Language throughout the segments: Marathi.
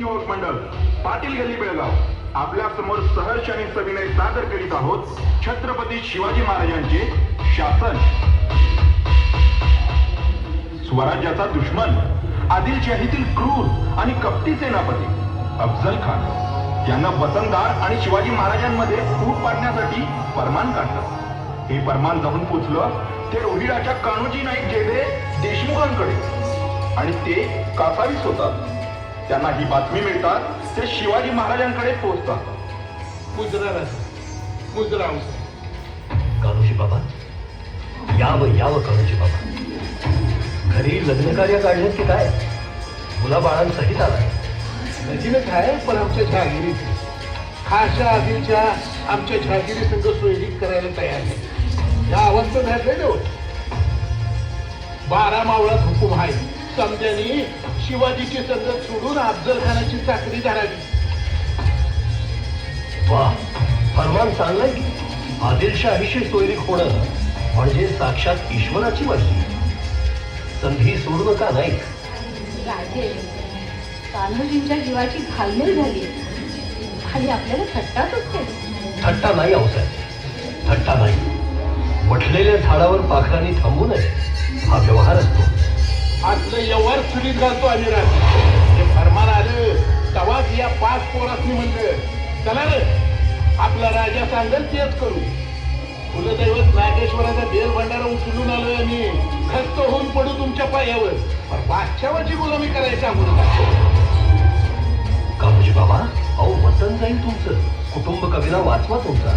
युवक मंडळ पाटील गल्ली बेळगाव आपल्या समोर सहर्ष आणि सविनय सादर करीत आहोत छत्रपती शिवाजी महाराजांचे शासन. स्वराज्याचा दुश्मन, आदिलशाहीतील क्रूर आणि कपटी सेनापती अफजल खान यांना वतनदार आणि शिवाजी महाराजांमध्ये फूट पाडण्यासाठी फरमान काढलं. हे फरमान जाऊन पोचलं ते रोहिडाच्या कान्होजी नाईक जेधे देशमुखांकडे आणि ते कासावीस होतात. त्यांना ही बातमी मिळतात ते शिवाजी महाराजांकडे पोहोचतात. मुद्रा कान्होजी बाबा, यावं कान्होजी बाबा. घरी लग्न कार्य काढलं की काय? मुलाबाळांसहित आलाय. नजीनच आहे, पण आमच्या जहागिरीत खासच्या आधीच्या आमच्या जहागिरी संघ सोयीक करायला तयार नाही. या अवस्था धरले देऊ 12 मावळात हुकूम आहे. समजानी शिवाजीची संगत सोडून अफजल खानाची चाकरी धरावी. वा, फरमान चांगलंय की. आदिलशाहीशी सोयरीक होणं म्हणजे साक्षात ईश्वराची मर्जी. संधी सोडू नका नाही. राजे, कान्होजींच्या जीवाची घालमेल झाली आणि आपल्याला थट्टाच असते. थट्टा नाही आऊसाहेब, थट्टा नाही. वठलेल्या झाडावर पाखरांनी थांबू नये, हा व्यवहार असतो. असलं व्यवहार चुलीत घालतो आम्ही राजे. हे फरमान आलं तवाच या 5 पोरांनी म्हणलं चला रे, आपला राजा सांगेल तेच करू. कुलदैवत नागेश्वराचा बेल भंडारा उचलून आलोय आम्ही. खस्त होऊन पडू तुमच्या पायावर, पण बादशावाची गुलामी करायची आम्हाला. कान्होजी बाबा, अहो वतन जाईल तुमचं. कुटुंब कविता वाचवा तुमचा.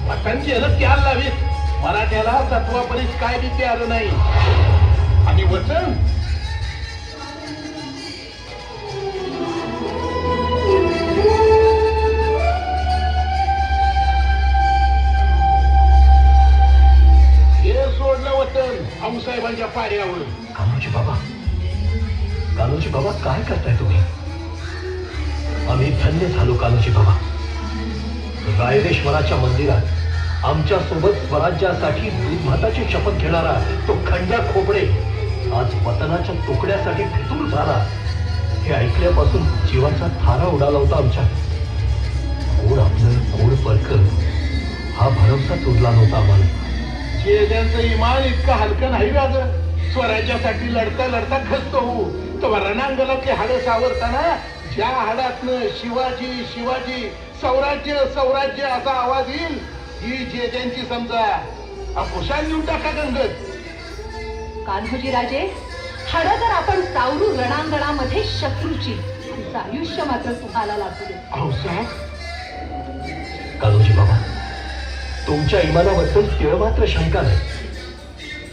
वतन केलं त्याला लावीत. मराठ्याला तत्वापरीच काय बी ते आलं नाही. आणि वचन सोडलं वतन आऊसाहेबांच्या पाड्यावर. कान्होजी बाबा काय करताय तुम्ही? आम्ही धन्य झालो कान्होजी बाबा. रायरेश्वराच्या मंदिरात आमच्या सोबत स्वराज्यासाठी दूध भाताची शपथ घेणारा तो खंड्या खोपडे आज वतनाच्या तुकड्यासाठी फितूर झाला. हे ऐकल्यापासून जीवाचा थारा उडाला होता आमच्या. कोण आपलं कोण परक हा भरवसाच उरला नव्हता आम्हाला. चेहऱ्यांचं इमान इतकं हलकं नाही राज. स्वराज्यासाठी लढता लढता खस्त होऊ तेव्हा रणांगणातली हाडं सावरताना ज्या हाडातनं शिवाजी शिवाजी स्वराज्य स्वराज्य असा आवाज येईल ही जेद्यांची समजा अपुशाल नेऊन टाका गंगत. कान्होजी राजे, हाडं तर आपण सावरू रणांगणामध्ये शत्रूची, तुमचं आयुष्य मात्र तुम्हाला लागू दे. आऊसाहेब, कान्होजी बाबा, तुमच्या इमानाबद्दल तिळ मात्र शंका नाही.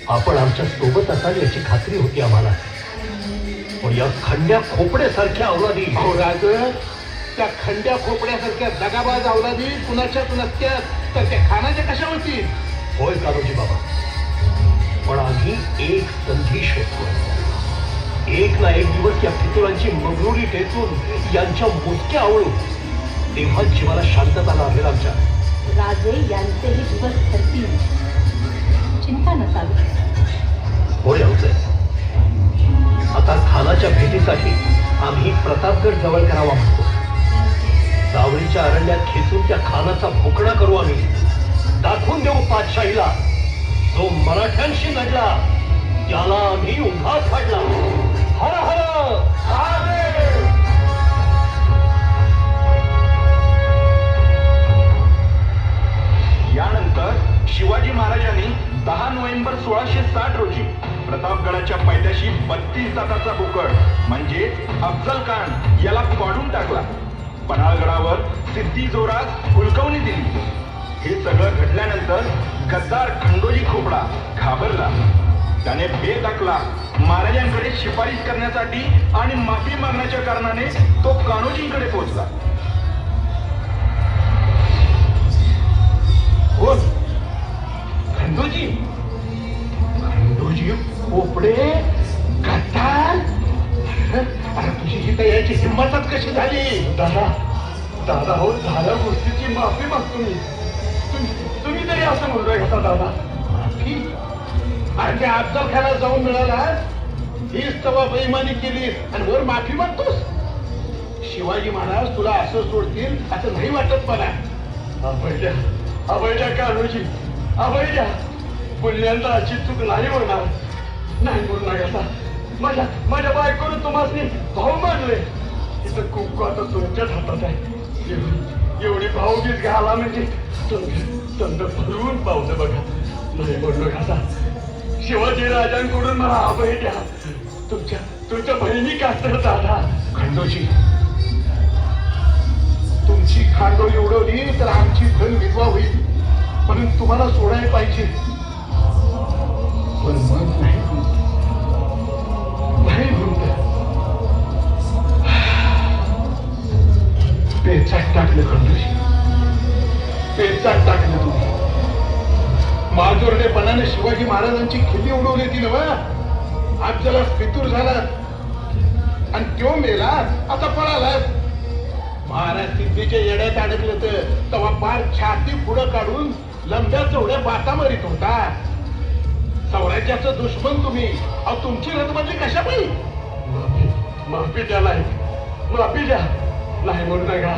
आपण आमच्या सोबत असाल याची खात्री होती आम्हाला. पण या खंड्या खोपड्यासारख्या अवलादी राज, त्या खंड्या खोपड्यासारख्या दगाबाज अवलादी कुणाच्याच नसत्यात तर त्या खानाच्या कशा होतील? होय कान्होजी बाबा, पण आम्ही एक संधी शोधतोय. एक ना एक दिवस या फितुरांची मगरुरी टेचून यांच्या मुसक्या आवळू, तेव्हा जीवाला शांतता लाभेल आमच्या. राजे, यांचेही दिवस ठरतील, चिंता नसावी. होय आऊसाहेब, आता खानाच्या भेटीसाठी आम्ही प्रतापगड जवळ करावा म्हणतो. सावळीच्या अरण्यात खेचून त्या खानाचा भोकणा करू आम्ही. दाखवून देऊ पातशाहीला, जो मराठ्यांशी लढला त्याला आम्ही उभा काढला. हर हर महादेव. यानंतर शिवाजी महाराजांनी 10 नोव्हेंबर 1660 रोजी प्रतापगडाच्या पायथ्याशी 32 दाताचा बोकड म्हणजे अफजल खान याला पाडून टाकला. पन्हाळगडावर सिद्धी जोरात हुलकवणी दिली. हे सगळं घडल्यानंतर गद्दार खंडोजी खोपडा घाबरला. त्याने बेत आखला. महाराजांकडे शिफारिश करण्यासाठी आणि माफी मागण्याच्या कारणाने तो कान्होजींकडे पोहोचला. कोण? खंडोजी? खंडोजी खोपडे गद्दार? अरे तुझी ही काही याची हिंमतच कशी झाली? दादा हो, झाल्या गोष्टीची माफी मागतो मी. तुम्ही तरी असं बोलतोय का दादा? माफी? अरे त्या अफजल खानाला जाऊन मिळाला, हीच तवा बेईमानी केली आणि वर माफी मागतोस? शिवाजी महाराज तुला असं सोडतील असं नाही वाटत मला. अभयजा कान्होजी, अभयजा, पुण्याचा अशी चूक नाही होणार, नाही बोलणार आता. माझ्या बायकोनं तुम्हाला भाऊ मानले, तिथं कुंकू आता तुमच्याच हातात आहे. एवढी भाऊबीज घाला म्हणजे तंड भरून पावलं बघा. नाही बोललो आता. शिवाजी राजांकडून मला अभय द्या. तुमच्या बहिणी का तर दादा. खंडोजी, तुमची खांडोळी उडवली तर आमची धन विधवा होईल, म्हणून तुम्हाला सोडायला पाहिजे. पण मग नाही पेचाट टाकलं. खंडोजी, पेचाट टाकलं तुम्ही. माजोरडेपणाने शिवाजी महाराजांची खिल्ली उडवली ती नवा. आज ज्याला फितूर झाला आणि त्यो मेला, आता पळाला. महाराज सिद्धीच्या येड्यात अडकलं तर तेव्हा पार छाती पुढं काढून लंब्या चौड्या बाता मारित होता. स्वराज्याचं दुश्मन तुम्ही. अहो, तुमची रथबंदी कशा पाहिजे? माफी द्या, माफी द्या. नाही म्हणू नका.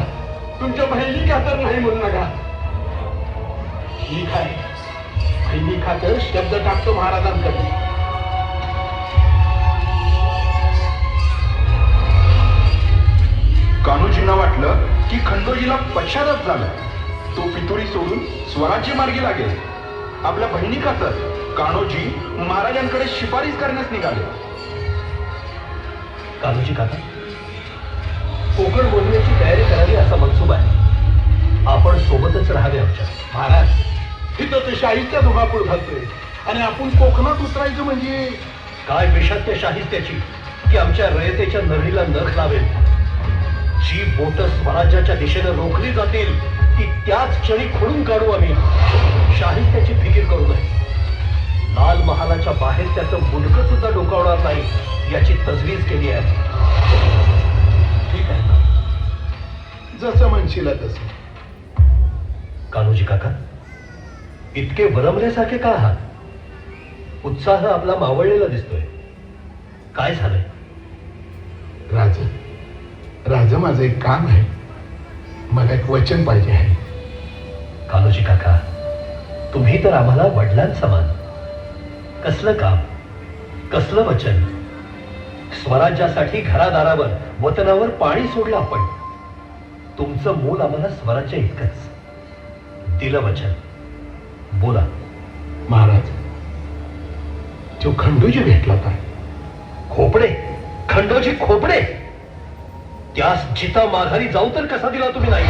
तुमच्या बहिणी का तर नाही म्हणू नका. मी काय बहिणी खातर शब्द टाकतो महाराजांकडे. कान्होजींना वाटलं की खंडोजीला पश्चाताप झाला. तो पितुरी सोडून स्वराज्य मार्गी लागेल. आपल्या बहिणी खातर कान्होजी महाराजांकडे शिफारस करण्यास निघाले. कान्होजी काका, कोकण बोलण्याची तयारी करावी असा मनसूब आहे. आपण सोबतच राहावे आमच्या. महाराज, तिथं ते शाहीच्या धुमाकूळ घालतोय आणि आपण कोकणात उतरायचं म्हणजे काय बेशात्य शाहिस्त्याची की आमच्या रयतेच्या नरळीला नख लावेल. जी बोट स्वराज्याच्या दिशेने रोखली जातील ती त्याच क्षणी खोडून काढू आम्ही. शाहिस्त्याची फिकीर करू नये. लाल महालाच्या बाहेर त्याचं मुंडकं सुद्धा डोकावणार नाही याची तजवीज केली आहे. ठीक आहे, जसं म्हणशील तसं. कान्होजी काका, इतके वरमल्यासारखे का आहात? उत्साह आपला मावळलेला दिसतोय. काय झालंय? राजा, माझं एक काम आहे. मला एक वचन पाहिजे आहे. कान्होजी काका, तुम्ही तर आम्हाला वडिलांसमान. कसलं काम, कसलं वचन? स्वराज्यासाठी घरादारावर, वतनावर पाणी सोडलं आपण. तुमचं मूल आम्हाला स्वराज्य इतकंच. दिलं वचन. बोला. महाराज, तो खंडोजी भेटला होता. खोपडे? खंडोजी खोपडे? त्यास जिता माघारी जाऊ तर कसा दिला तुम्ही नाही?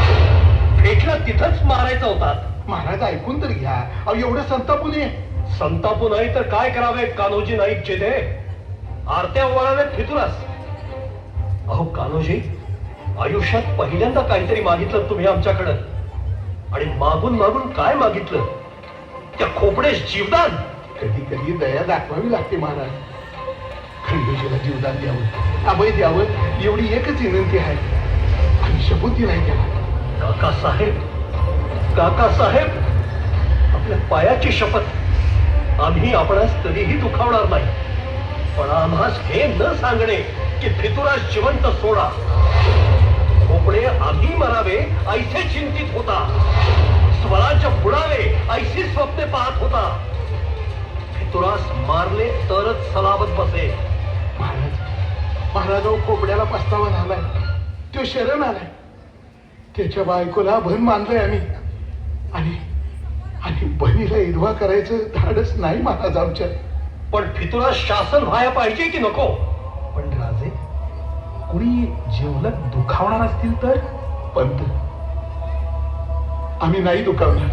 भेटला तिथंच मारायचा होता. महाराज, ऐकून तर घ्या. अहो, एवढं संतापू नये. संतापू नाही तर काय करावे कान्होजी नाईक जेथे? आरत्या वळाव्यात फितुरास. अहो कान्होजी, आयुष्यात पहिल्यांदा काहीतरी मागितलं तुम्ही आमच्याकडं. आणि मागून मागून काय मागितलं? त्या खोपडेस जीवदान. कधी कधी दया दाखवावी लागते महाराज. खंडोजीला जीवदान द्यावं, अभय द्यावं, एवढी एकच विनंती आहे. आणि शपथही नाही केला. काकासाहेब, आपल्या पायाची शपथ. आम्ही आपणास कधीही दुखावणार नाही. पण आम्हास हे न सांगणे की फितुरास जिवंत सोडा. खोपडे आम्ही मरावे ऐसे चिंतित होता. स्वराज्य बुडावे ऐशी स्वप्ने पाहत होता. फितुरास मारले तरच सलामत बसे. महाराज, खोपड्याला पस्तावा झालाय. तो शरण आलाय. त्याच्या बायकोला भन मानलंय आम्ही. आणि बहिणीला इडवा करायचं धाडच नाही महाराज आमच्या. पण फितुरास शासन व्हायला पाहिजे की नको? पण राजे, कुणी जेवलक दुखावणार असतील तर? पंत, आम्ही नाही दुखावणार.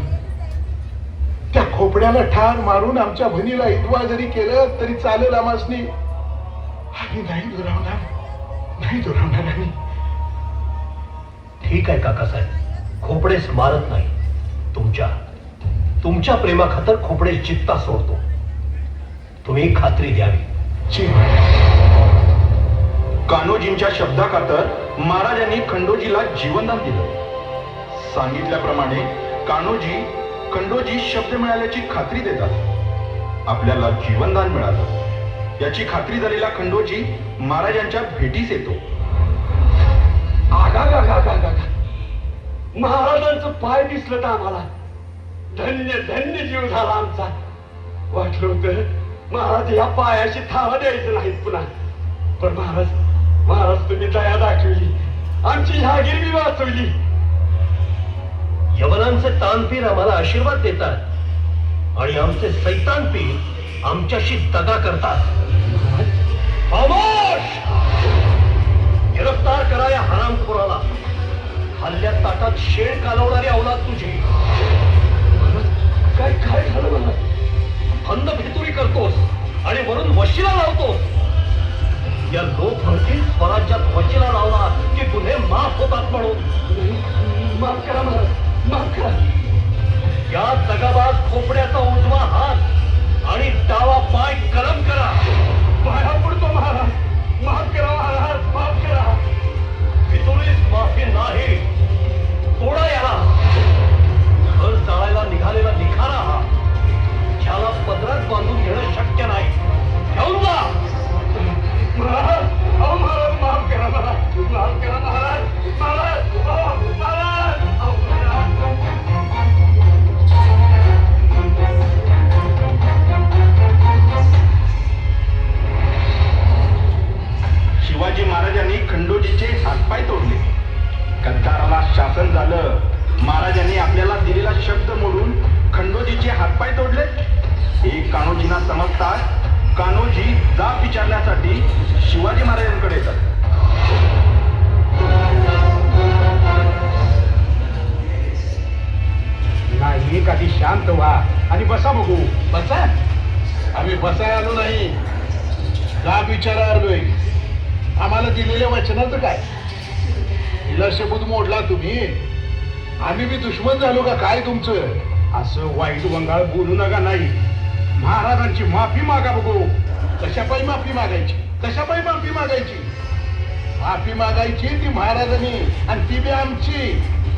त्या खोपड्याला ठार मारून आमच्या बहिणीला इदवा जरी केलं तरी चालेल आम्हासनी. आम्ही नाही दुरावणार आम्ही. ठीक आहे काकासाहेब, खोपडेस मारत नाही. तुमच्या प्रेमाखातर खोपडेस चित्ता सोडतो. तुम्ही खात्री द्यावी. कान्होजींच्या शब्दाखातर महाराजांनी खंडोजीला जीवनदान दिलं. सांगितल्याप्रमाणे खंडोजी शब्द मिळाल्याची खात्री देतात. आपल्याला जीवनदान मिळालं याची खात्री झालेला खंडोजी महाराजांच्या भेटीस येतो. आगा महाराजांचं पाय दिसलं तर आम्हाला धन्य धन्य जीव झाला आमचा. वाटलं होतं महाराज या पायाशी थावा द्यायचं नाहीत पुन्हा, पण महाराज तुम्ही दया दाखवली, आमची जहागीर बी वाचवली. यवनांचे तानपीर आम्हाला आशीर्वाद देतात आणि आमचे सैतानपीर आमच्याशी दगा करतात. खामोश! गिरफ्तार करा या हरामखोराला. हल्ल्या ताटात शेळ कालवणारी अवलाद तुझी. काय काय झालं मला? फंद फितुरी करतोस आणि वरून वशिला लावतोस. या लोकभरती स्वराज्यात वशिला लावला की गुन्हे माफ होतात म्हणून. माफ करा महाराज, माफ करा. या दगाबाज खोपड्याचा उजवा हात आणि डावा पाय कलम करा. पाया पडतो महाराज, माफ करा महाराज, माफ करा. फितुरीस माफी नाही. तोडा याला. घर जाळायला निघालेला निखारा हा, ज्याला पदरात बांधून घेणं शक्य नाही. घेऊन जा. महाराज, अहो महाराज, माफ करा मला, माफ करा महाराज, महाराज, अहो महाराज, अहो महाराज. शिवाजी महाराजांनी खंडोजीचे हातपाय तोडले. गद्दाराला शासन झालं. महाराजांनी आपल्याला दिलेला शब्द मोडून खंडोजीचे हातपाय तोडले. हे कान्होजींना समजतात. कान्होजी जाब विचारण्यासाठी शिवाजी महाराजांकडे येतात. नाही, आधी शांत व्हा आणि बसा बघू. बसा. आम्ही बसाय आलो नाही, जाब विचारा आलोय. आम्हाला दिलेल्या वचनाचं काय? हिला शब्द मोडला तुम्ही. आम्ही बी दुश्मन झालो का काय तुमचं? असं वाईट वंगाळ बोलू नका. नाही, महाराजांची माफी मागा बघू. कशापायी माफी मागायची? कशापायी माफी मागायची? माफी मागायची ती महाराजांनी आणि ती बी आमची.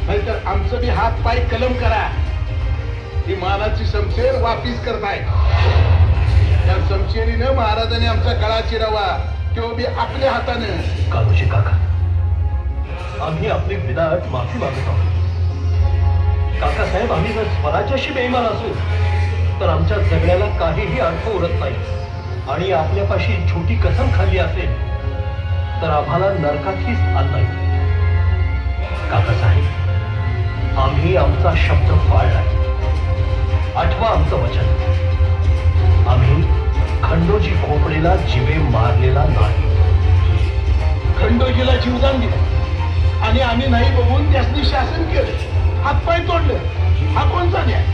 नाहीतर आमचं बी हात पाय कलम करा. ती मानाची शमशेर वापिस करताय. त्या शमशेरीनं महाराजांनी आमचा गळा चिरावा, तो बी आपल्या हातानं. कान्होजी काका, आम्ही आपली विदाट माफी मागत आहोत. काकासाहेब, आम्ही जर स्वराज्याशी बेईमान असू तर आमच्या जगण्याला काहीही अर्थ उरत नाही. आणि आपल्यापाशी छोटी कसम खाल्ली असेल तर आम्हाला नरकातही स्थान नाही. काकासाहेब, आम्ही आमचा शब्द पाळला. आठवा आमचं वचन. आम्ही खंडोजी खोपडेला जिवे मारलेला नाही. खंडोजीला जीवदान दिलं आणि आम्ही नाही बघून त्यासनी शासन केलं, हातपाय तोडलं. हा कोणता न्याय?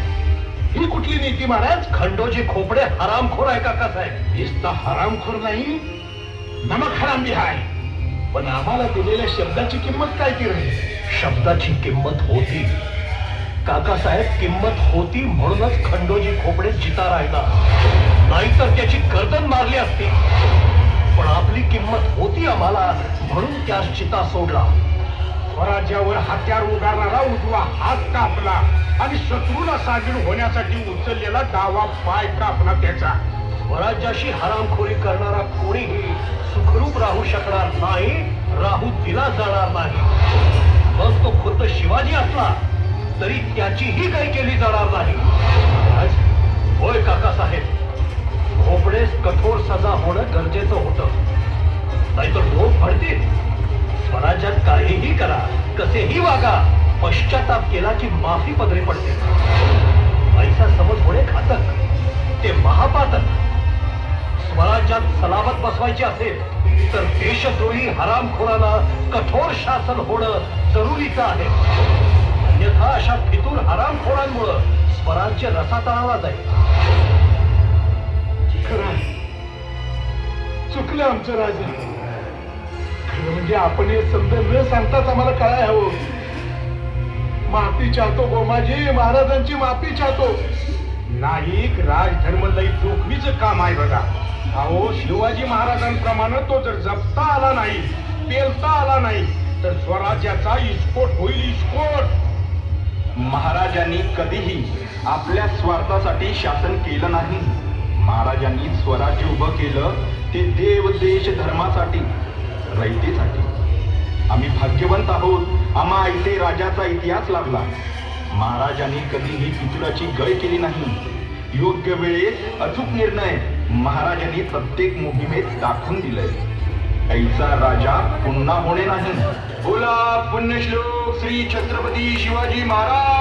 ही कुठली नीती महाराज? खंडोजी खोपडे हरामखोर आहे काकासाहेब. नुसता हरामखोर नाही, नमक हराम बी आहे. पण आम्हाला दिलेल्या शब्दाची किंमत काय ती राहील? शब्दाची किंमत होती काकासाहेब, किंमत होती म्हणूनच खंडोजी खोपडे जिता राहिला. नाहीतर त्याची गर्दन मारली असती. पण आपली किंमत होती आम्हाला म्हणून त्यास चिता सोडला. स्वराज्यावर हत्यार उगारणारा उजवा हात कापला आणि शत्रूला सामील होण्यासाठी उचललेला डावा पाय कापला त्याचा. स्वराज्याशी हरामखोरी करणारा कोणीही सुखरूप राहू शकणार नाही, राहू दिला जाणार नाही. मग तो खुद्द शिवाजी असला तरी त्याचीही काही केली जाणार नाही. होय काकासाहेब, खोपडेस कठोर सजा होणं गरजेचं होतं. नाहीतर लोक म्हणतील स्वराज्यात काहीही करा, कसेही वागा, पश्चाताप केला की माफी पदरी पडते. ऐसा समज होणे घातक, ते महापातक. स्वराज्यात सलामत बसवायची असेल तर देशद्रोही हरामखोराला कठोर शासन होणं जरुरीचं आहे. अन्यथा अशा फितूर हरामखोरांमुळं स्वराज्य रसातळाला जाईल. खरं चुकलं आमचं राजा. खरं म्हणजे आपण हे समजा न सांगताच आम्हाला काय हवं. माफी चाहतो गोमाजी, महाराजांची माफी चाहतो. नाईक राजधर्म लई जोखमीचं काम आहे बघा. अहो, शिवाजी महाराजांप्रमाणे तो जर जपता आला नाही, पेलता आला नाही तर स्वराज्याचा इस्फोट होईल. इस्फोट. महाराजांनी कधीही आपल्या स्वार्थासाठी शासन केलं नाही. महाराजांनी स्वराज्य उभं केलं ते देव देश धर्मासाठी, रयतेसाठी. आम्ही भाग्यवंत आहोत, आम्हा इथे राजाचा इतिहास लाभला. महाराजांनी कधीही पितुराची गय केली नाही. योग्य वेळेत अचूक निर्णय महाराजांनी प्रत्येक मोहिमेत दाखवून दिलंय. ऐसा राजा पुन्हा होणे नाही. बोला पुण्यश्लोक श्री छत्रपती शिवाजी महाराज.